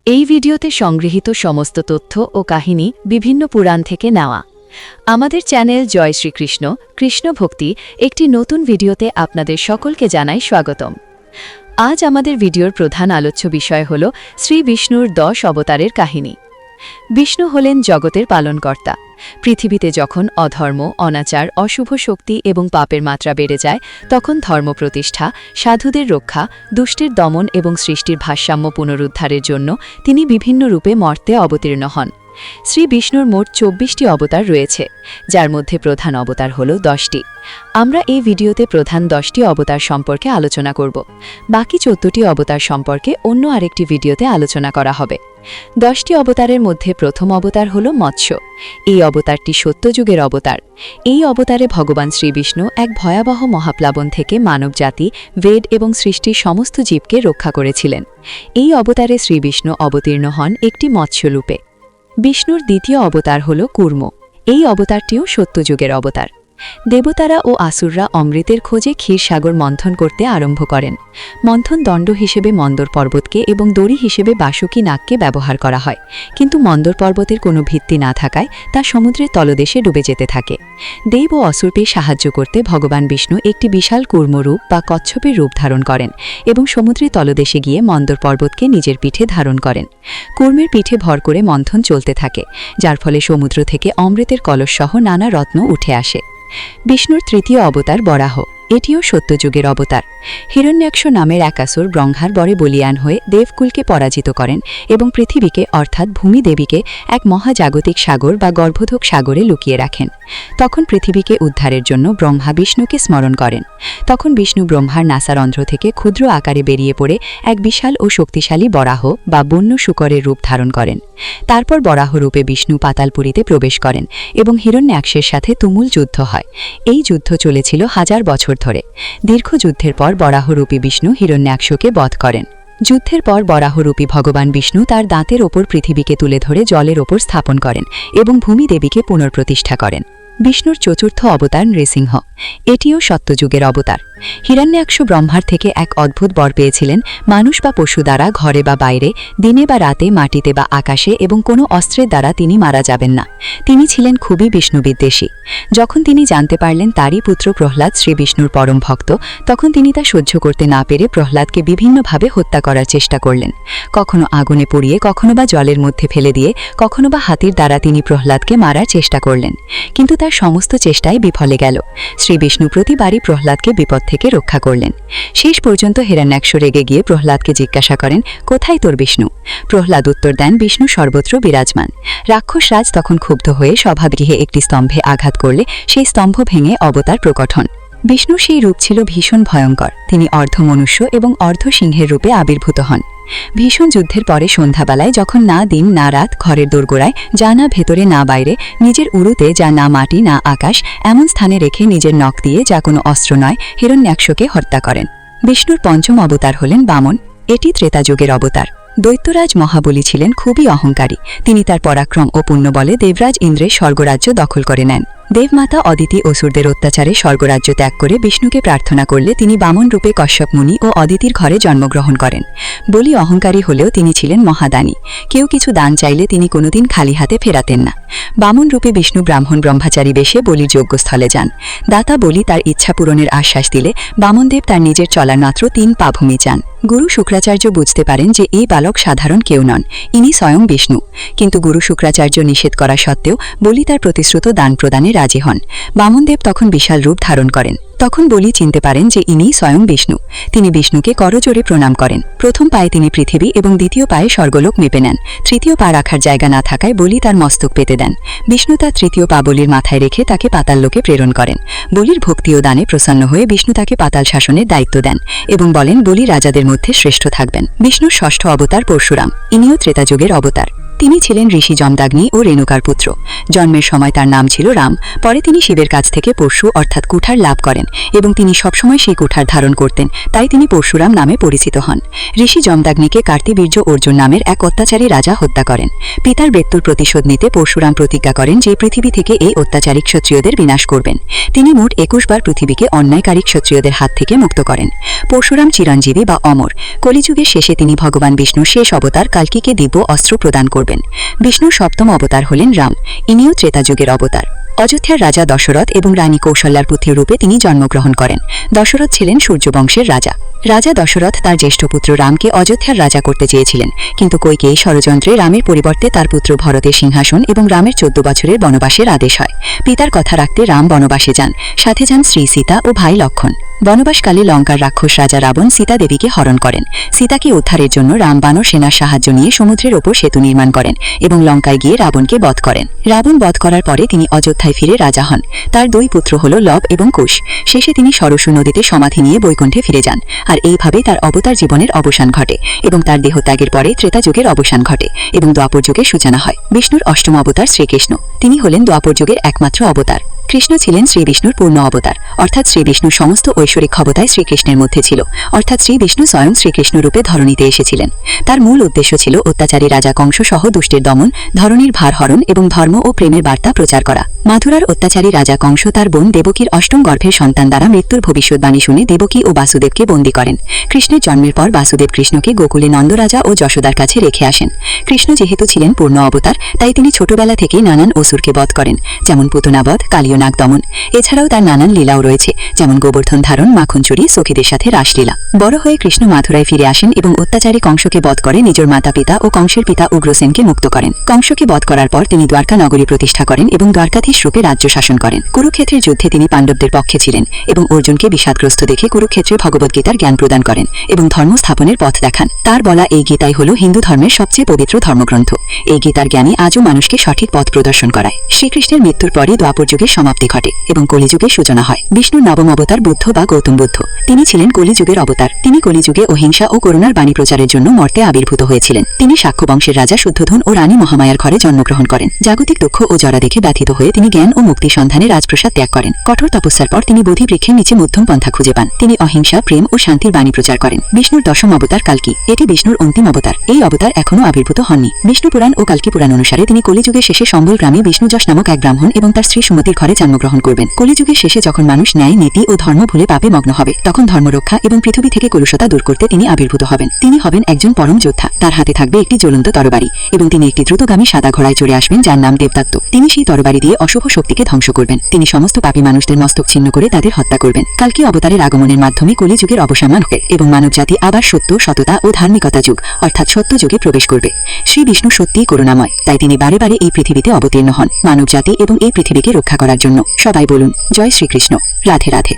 এই ভিডিওতে সংগৃহীত সমস্ত তথ্য ও কাহিনী বিভিন্ন পুরাণ থেকে নেওয়া। আমাদের চ্যানেল জয় শ্রীকৃষ্ণ কৃষ্ণ ভক্তি একটি নতুন ভিডিওতে আপনাদের সকলকে জানাই স্বাগতম। আজ আমাদের ভিডিওর প্রধান আলোচ্য বিষয় হল শ্রী বিষ্ণুর 10 অবতারের কাহিনী। বিষ্ণু হলেন জগতের পালনকর্তা। পৃথিবীতে যখন অধর্ম, অনাচার, অশুভ শক্তি এবং পাপের মাত্রা বেড়ে যায়, তখন ধর্ম প্রতিষ্ঠা, সাধুদের রক্ষা, দুষ্টের দমন এবং সৃষ্টির ভারসাম্য পুনরুদ্ধারের জন্য তিনি বিভিন্ন রূপে মর্তে অবতীর্ণ হন। শ্রী বিষ্ণুর মোট 24টি অবতার রয়েছে, যার মধ্যে প্রধান অবতার হল 10টি। আমরা এই ভিডিওতে প্রধান 10টি অবতার সম্পর্কে আলোচনা করব। বাকি 14টি অবতার সম্পর্কে অন্য আরেকটি ভিডিওতে আলোচনা করা হবে। 10টি অবতারের মধ্যে প্রথম অবতার হল মৎস্য। এই অবতারটি সত্যযুগের অবতার। এই অবতারে ভগবান শ্রীবিষ্ণু এক ভয়াবহ মহাপ্লাবন থেকে মানবজাতি, বেদ এবং সৃষ্টির সমস্ত জীবকে রক্ষা করেছিলেন। এই অবতারে শ্রীবিষ্ণু অবতীর্ণ হন একটি মৎস্যরূপে। বিষ্ণুর দ্বিতীয় অবতার হল কূর্ম। এই অবতারটিও সত্যযুগের অবতার। দেবতারা ও আসুররা অমৃতের খোঁজে ক্ষীরসাগর মন্থন করতে আরম্ভ করেন। মন্থন দণ্ড হিসেবে মন্দর পর্বতকে এবং দড়ি হিসেবে বাসুকী নাগকে ব্যবহার করা হয়, কিন্তু মন্দর পর্বতের কোনো ভিত্তি না থাকায় তা সমুদ্রের তলদেশে ডুবে যেতে থাকে। দেব ও অসুরকে সাহায্য করতে ভগবান বিষ্ণু একটি বিশাল কূর্মরূপ বা কচ্ছপের রূপ ধারণ করেন এবং সমুদ্রের তলদেশে গিয়ে মন্দর পর্বতকে নিজের পিঠে ধারণ করেন। কূর্মের পিঠে ভর করে মন্থন চলতে থাকে, যার ফলে সমুদ্র থেকে অমৃতের কলসসহ নানা রত্ন উঠে আসে। বিষ্ণুর তৃতীয় অবতার বরাহ। এটিও সত্যযুগের অবতার। হিরণ্যাক্ষ নামের এক আসুর ব্রহ্মার বরে বলিয়ান হয়ে দেবকুলকে পরাজিত করেন এবং পৃথিবীকে অর্থাৎ ভূমিদেবীকে এক মহাজাগতিক সাগর বা গর্ভোধক সাগরে লুকিয়ে রাখেন। তখন পৃথিবীকে উদ্ধারের জন্য ব্রহ্মা বিষ্ণুকে স্মরণ করেন। তখন বিষ্ণু ব্রহ্মার নাসারন্ধ্র থেকে ক্ষুদ্র আকারে বেরিয়ে পড়ে এক বিশাল ও শক্তিশালী বরাহ বা বন্য শূকরের রূপ ধারণ করেন। তারপর বরাহ রূপে বিষ্ণু পাতালপুরীতে প্রবেশ করেন এবং হিরণ্যাক্ষের সাথে তুমুল যুদ্ধ হয়। এই যুদ্ধ চলেছিল 1000 বছর ধরে। দীর্ঘ যুদ্ধের পর বরাহরূপী বিষ্ণু হিরণ্যাক্ষকে বধ করেন। যুদ্ধের পর বরাহরূপী ভগবান বিষ্ণু তার দাঁতের ওপর পৃথিবীকে তুলে ধরে জলের ওপর স্থাপন করেন এবং ভূমিদেবীকে পুনর্প্রতিষ্ঠা করেন। বিষ্ণুর চতুর্থ অবতার নৃসিংহ। এটিও সত্যযুগের অবতার। হিরণ্যাক্ষ ব্রহ্মার থেকে এক অদ্ভুত বর পেয়েছিলেন, মানুষ বা পশু দ্বারা ঘরে বা বাইরে, দিনে বা রাতে, মাটিতে বা আকাশে এবং কোনো অস্ত্রের দ্বারা তিনি মারা যাবেন না। তিনি ছিলেন খুবই বিষ্ণুবিদ্বেষী। যখন তিনি জানতে পারলেন তারই পুত্র প্রহ্লাদ শ্রী বিষ্ণুর পরম ভক্ত, তখন তিনি তা সহ্য করতে না পেরে প্রহ্লাদকে বিভিন্নভাবে হত্যা করার চেষ্টা করলেন। কখনো আগুনে পুড়িয়ে, কখনো বা জলের মধ্যে ফেলে দিয়ে, কখনো বা হাতির দ্বারা তিনি প্রহ্লাদকে মারার চেষ্টা করলেন, কিন্তু তার সমস্ত চেষ্টাই বিফলে গেল। শ্রী বিষ্ণু প্রতিবারই প্রহ্লাদকে বিপদ থেকে রক্ষা করলেন। শেষ পর্যন্ত হিরণ্যাক্ষ রেগে গিয়ে প্রহ্লাদকে জিজ্ঞাসা করেন, কোথায় তোর বিষ্ণু? প্রহ্লাদ উত্তর দেন, বিষ্ণু সর্বত্র বিরাজমান। রাক্ষসরাজ তখন ক্ষুব্ধ হয়ে সভাগৃহে একটি স্তম্ভে আঘাত করলে সেই স্তম্ভ ভেঙে অবতার প্রকট হন। বিষ্ণুর সেই রূপ ছিল ভীষণ ভয়ঙ্কর। তিনি অর্ধ মনুষ্য এবং অর্ধ সিংহের রূপে আবির্ভূত হন। ভীষণ যুদ্ধের পরে সন্ধ্যাবেলায় যখন না দিন না রাত, ঘরের দোরগোড়ায়, যা না ভেতরে না বাইরে, নিজের উরুতে যা না মাটি না আকাশ, এমন স্থানে রেখে নিজের নখ দিয়ে, যা কোনো অস্ত্র নয়, হিরণ্যাক্ষকে হত্যা করেন। বিষ্ণুর পঞ্চম অবতার হলেন বামন। এটি ত্রেতাযুগের অবতার। দৈত্যরাজ মহাবলী ছিলেন খুবই অহংকারী। তিনি তার পরাক্রম ও পুণ্যবলে দেবরাজ ইন্দ্রের স্বর্গরাজ্য দখল করে নেন। দেবমাতা অদিতি অসুরদের অত্যাচারে স্বর্গরাজ্য ত্যাগ করে বিষ্ণুকে প্রার্থনা করলে তিনি বামন রূপে কশ্যপ মুনি ও অদিতির ঘরে জন্মগ্রহণ করেন। বলি অহংকারী হলেও তিনি ছিলেন মহাদানী। কেউ কিছু দান চাইলে তিনি কোনোদিন খালি হাতে ফেরাতেন না। বামন রূপে বিষ্ণু ব্রাহ্মণ ব্রহ্মচারী বেশে বলির যজ্ঞস্থলে যান। দাতা বলি তার ইচ্ছা পূরণের আশ্বাস দিলে বামনদেব তার নিজের চলার মাত্র 3 পা ভূমি চান। গুরু শুক্রাচার্য বুঝতে পারেন যে এই বালক সাধারণ কেউ নন, ইনি স্বয়ং বিষ্ণু। কিন্তু গুরু শুক্রাচার্য নিষেধ করা সত্ত্বেও বলি তার প্রতিশ্রুত দান প্রদানে রাজি হন। বামনদেব তখন বিশাল রূপ ধারণ করেন। তখন বলি চিনতে পারেন যে ইনি স্বয়ং বিষ্ণু। তিনি বিষ্ণুকে করজোড়ে প্রণাম করেন। প্রথম পায়ে তিনি পৃথিবী এবং দ্বিতীয় পায়ে স্বর্গলোক মেপে নেন। তৃতীয় পা রাখার জায়গা না থাকায় বলি তার মস্তক পেতে দেন। বিষ্ণু তার তৃতীয় পা বলির মাথায় রেখে তাকে পাতাললোকে প্রেরণ করেন। বলির ভক্তি ও দানে প্রসন্ন হয়ে বিষ্ণু তাকে পাতাল শাসনের দায়িত্ব দেন এবং বলেন বলি রাজাদের মধ্যে শ্রেষ্ঠ থাকবেন। বিষ্ণুর ষষ্ঠ অবতার পরশুরাম। ইনিও ত্রেতাযুগের অবতার। তিনি ছিলেন ঋষি যমদাগ্নি ও রেণুকার পুত্র। জন্মের সময় তার নাম ছিল রাম। পরে তিনি শিবের কাছ থেকে পরশু অর্থাৎ কুঠার লাভ করেন এবং তিনি সবসময় সেই কুঠার ধারণ করতেন, তাই তিনি পরশুরাম নামে পরিচিত হন। ঋষি যমদাগ্নিকে কার্তিবীর্য অর্জুন নামের এক অত্যাচারী রাজা হত্যা করেন। পিতার মৃত্যুর প্রতিশোধ নিতে পরশুরাম প্রতিজ্ঞা করেন যে পৃথিবী থেকে এই অত্যাচারী ক্ষত্রিয়দের বিনাশ করবেন। তিনি মোট 21 বার পৃথিবীকে অন্যায়কারী ক্ষত্রিয়দের হাত থেকে মুক্ত করেন। পরশুরাম চিরঞ্জীবী বা অমর। কলিযুগের শেষে তিনি ভগবান বিষ্ণুর শেষ অবতার কালকিকে দিব্য অস্ত্র প্রদান করবেন। বিষ্ণুর সপ্তম অবতার হলেন রাম। ইনিও ত্রেতা যুগের অবতার। অযোধ্যার রাজা দশরথ এবং রানী কৌশল্যার পুত্র রূপে তিনি জন্মগ্রহণ করেন। দশরথ ছিলেন সূর্যবংশের রাজা। রাজা দশরথ তার জ্যেষ্ঠ পুত্র রামকে অযোধ্যার রাজা করতে চেয়েছিলেন, কিন্তু কইকেয়ী ষড়যন্ত্রে রামের পরিবর্তে তার পুত্র ভরতের সিংহাসন এবং রামের 14 বছরের বনবাসের আদেশ হয়। পিতার কথা রাখতে রাম বনবাসে যান। সাথে যান স্ত্রী সীতা ও ভাই লক্ষণ। বনবাসকালে লঙ্কার রাক্ষস রাজা রাবণ সীতা দেবীকে হরণ করেন। সীতাকে উদ্ধারের জন্য রাম বানর সেনার সাহায্য নিয়ে সমুদ্রের ওপর সেতু নির্মাণ করেন এবং লঙ্কায় গিয়ে রাবণকে বধ করেন। রাবণ বধ করার পরে তিনি অযোধ্যায় ফিরে রাজা হন। তার 2 পুত্র হল লব এবং কুশ। শেষে তিনি সরস্বতী নদীতে সমাধি নিয়ে বৈকুণ্ঠে ফিরে যান। আর এইভাবেই তার অবতার জীবনের অবসান ঘটে এবং তার দেহত্যাগের পরে ত্রেতা যুগের অবসান ঘটে এবং দ্বাপর যুগের সূচনা হয়। বিষ্ণুর অষ্টম অবতার শ্রীকৃষ্ণ। তিনি হলেন দ্বাপর যুগের একমাত্র অবতার। কৃষ্ণ ছিলেন শ্রী বিষ্ণুর পূর্ণ অবতার, অর্থাৎ শ্রী বিষ্ণুর সমস্ত ঐশ্বরিক ক্ষমতায় শ্রীকৃষ্ণের মধ্যে ছিল, অর্থাৎ শ্রী বিষ্ণু স্বয়ং শ্রীকৃষ্ণ রূপে ধরণীতে এসেছিলেন। তার মূল উদ্দেশ্য ছিল অত্যাচারী রাজা কংস সহ দুষ্টের দমন, ধরণীর ভার হরণ এবং ধর্ম ও প্রেমের বার্তা প্রচার করা। মাথুরার অত্যাচারী রাজা কংস তার বোন দেবকীর অষ্টম গর্ভের সন্তান দ্বারা মৃত্যুর ভবিষ্যৎবাণী শুনে দেবকী ও বাসুদেবকে বন্দী করেন। কৃষ্ণের জন্মের পর বাসুদেব কৃষ্ণকে গোকুলে নন্দরাজা ও যশোদার কাছে রেখে আসেন। কৃষ্ণ যেহেতু ছিলেন পূর্ণ অবতার, তাই তিনি ছোটবেলা থেকেই নানান অসুরকে বধ করেন, যেমন পুতনাবধ, কালীয় নাগ দমন। এছাড়াও তার নানান লীলাও রয়েছে, যেমন গোবর্ধন ধারণ, মাখন চুরি, সখীদের সাথে রাসলীলা। বড় হয়ে কৃষ্ণ মাথুরায় ফিরে আসেন এবং অত্যাচারী কংসকে বধ করে নিজের মাতা পিতা ও কংসের পিতা উগ্রসেনকে মুক্ত করেন। কংসকে বধ করার পর তিনি দ্বারকা নগরী প্রতিষ্ঠা করেন এবং দ্বারকাধীশ রূপে রাজ্য শাসন করেন। কুরুক্ষেত্রের যুদ্ধে তিনি পাণ্ডবদের পক্ষে ছিলেন এবং অর্জুনকে বিষাদগ্রস্ত দেখে কুরুক্ষেত্রে ভগবদ্গীতার জ্ঞান প্রদান করেন এবং ধর্ম স্থাপনের পথ দেখান। তার বলা এই গীতাই হল হিন্দু ধর্মের সবচেয়ে পবিত্র ধর্মগ্রন্থ। এই গীতার জ্ঞানই আজও মানুষকে সঠিক পথ প্রদর্শন করায়। শ্রীকৃষ্ণের মৃত্যুর পরে দ্বাপর যুগের সমাপ্তি ঘটে এবং কলিযুগের সূচনা হয়। বিষ্ণুর নবম অবতার বুদ্ধ বা গৌতম বুদ্ধ। তিনি ছিলেন কলিযুগের অবতার। তিনি কলিযুগে অহিংসা ও করুণার বাণী প্রচারের জন্য মর্তে আবির্ভূত হয়েছিলেন। তিনি শাক্য বংশের রাজা শুদ্ধোধন ও রানী মহামায়ার ঘরে জন্মগ্রহণ করেন। জাগতিক দুঃখ ও জরা দেখে ব্যথিত হয়ে তিনি জ্ঞান ও মুক্তি সন্ধানে রাজপ্রসাদ ত্যাগ করেন। কঠোর তপস্যার পর তিনি বোধি বৃক্ষের নিচে মধ্যম পন্থা খুঁজে পান। তিনি অহিংসা, প্রেম ও শান্তির বাণী প্রচার করেন। বিষ্ণুর দশম অবতার কালকি। এটি বিষ্ণুর অন্তিম অবতার। এই অবতার এখনও আবির্ভূত হননি। বিষ্ণু পুরাণ ও কালকি পুরাণ অনুসারে তিনি কলিযুগের শেষে সম্বল গ্রামে বিষ্ণুযশ নামক এক ব্রাহ্মণ এবং তার স্ত্রী সুমতির ঘরে জন্মগ্রহণ করবেন। কলিযুগের শেষে যখন মানুষ ন্যায়, নীতি ও ধর্ম ভুলে পাপে মগ্ন হবে, তখন ধর্মরক্ষা এবং পৃথিবী থেকে কলুষতা দূর করতে তিনি আবির্ভূত হবেন। তিনি হবেন একজন পরম যোদ্ধা। তার হাতে থাকবে একটি জ্বলন্ত তরবারি এবং তিনি একটি দ্রুতগামী সাদা ঘোড়ায় চড়ে আসবেন, যার নাম দেবদত্ত। তিনি সেই তরবারি দিয়ে অশুভ শক্তিকে ধ্বংস করবেন। তিনি সমস্ত পাপী মানুষদের মস্তক ছিন্ন করে তাদের হত্যা করবেন। কালকি অবতারের আগমনের মাধ্যমে কলিযুগের অবসান হবে এবং মানবজাতি আবার সত্য, সততা ও ধার্মিকতা যুগ অর্থাৎ সত্য যুগে প্রবেশ করবে। শ্রী বিষ্ণু সত্যিই করুণাময়, তাই তিনি বারে বারে এই পৃথিবীতে অবতীর্ণ হন মানবজাতি এবং এই পৃথিবীকে রক্ষা করার জন্য। সবাই বলুন জয় শ্রীকৃষ্ণ। রাধে রাধে।